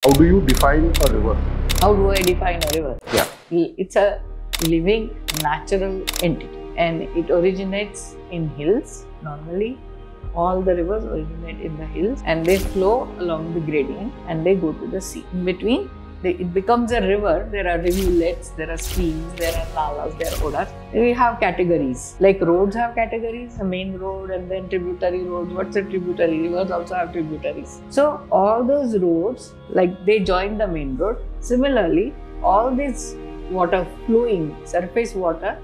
How do you define a river? How do I define a river? Yeah. It's a living natural entity and it originates in hills. Normally, all the rivers originate in the hills and they flow along the gradient and they go to the sea. In between, it becomes a river. There are rivulets, there are streams, there are nalas, there are odas. We have categories. Like roads have categories, a main road and then tributary roads. What's a tributary? Rivers also have tributaries. So all those roads, like they join the main road. Similarly, all this water flowing, surface water,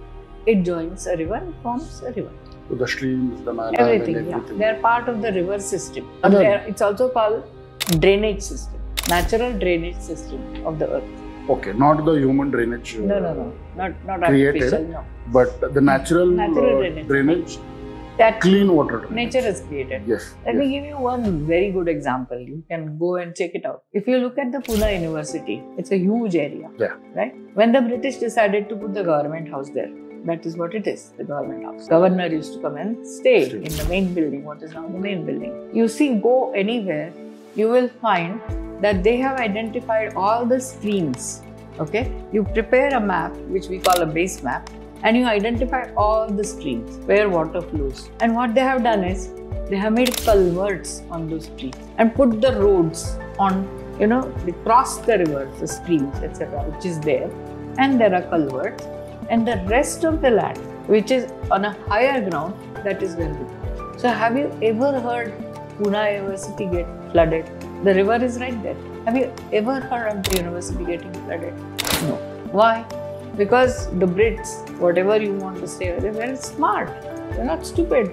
it joins a river and forms a river. So the streams, the nalas, Everything, and everything. yeah. They are part of the river system. Okay. It's also called drainage system. Natural drainage system of the earth. Okay, not the human drainage. No. Not created, artificial, no. But the natural, drainage. That clean water drainage. nature has created. Yes. Let me give you one very good example. You can go and check it out. If you look at the Pune University, it's a huge area. Yeah. Right? When the British decided to put the government house there, that is what it is, the government house. Governor used to come and stay in the main building, what is now the main building. You see, go anywhere, you will find that they have identified all the streams. Okay? You prepare a map, which we call a base map, and you identify all the streams where water flows. And what they have done is, they have made culverts on those streams and put the roads on, they cross the rivers, the streams, etc., which is there. And there are culverts. And the rest of the land, which is on a higher ground, that is where we go. So have you ever heard Pune University get flooded? The river is right there. Have you ever heard of the university getting flooded? No. Why? Because the Brits, whatever you want to say, they're very smart. They're not stupid.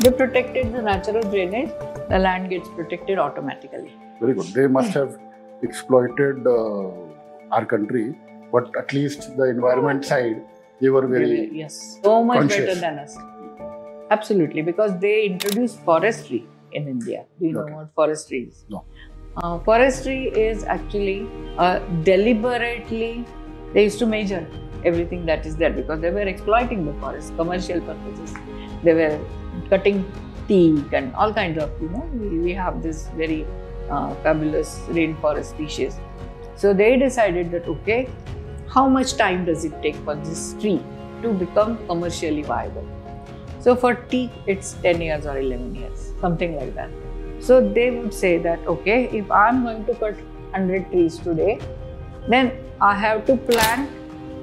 They protected the natural drainage. The land gets protected automatically. Very good. They must have exploited our country, but at least the environment side, they were very so much conscious. better than us. Absolutely, because they introduced forestry in India. Do you know what forestry is? No. Forestry is actually deliberately, they used to measure everything that is there because they were exploiting the forest, commercial purposes. They were cutting teak and all kinds of, we have this very fabulous rainforest species. So they decided that, okay, how much time does it take for this tree to become commercially viable? So for teak, it's 10 years or 11 years, something like that. So they would say that, okay, if I'm going to cut 100 trees today, then I have to plant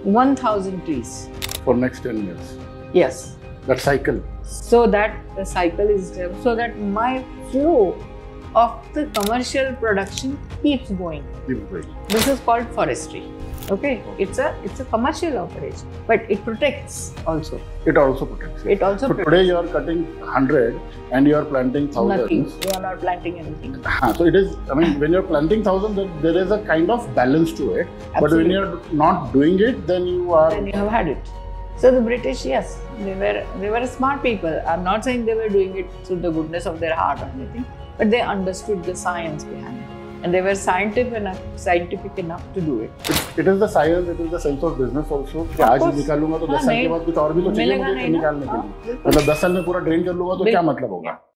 1,000 trees. For next 10 years. Yes. That cycle. So that the cycle is there, so that my flow of the commercial production keeps going. This is called forestry. Okay, it's a commercial operation, but it protects also. It also protects. It also protects. Today you are cutting 100 and you are planting thousands. Nothing. You are not planting anything. So it is. I mean, when you are planting thousands, there is a kind of balance to it. Absolutely. But when you are not doing it, then you are. Then you have had it. So the British, yes, they were smart people. I'm not saying they were doing it through the goodness of their heart or anything, but they understood the science behind it. And they were scientific enough to do it. It is the science, it is the sense of business also. कि आज निकालूंगा तो 10 साल के बाद कुछ और भी तो चाहिए मुझे निकालने के लिए. मतलब 10 साल में पूरा ड्रेन कर लूंगा तो क्या मतलब होगा?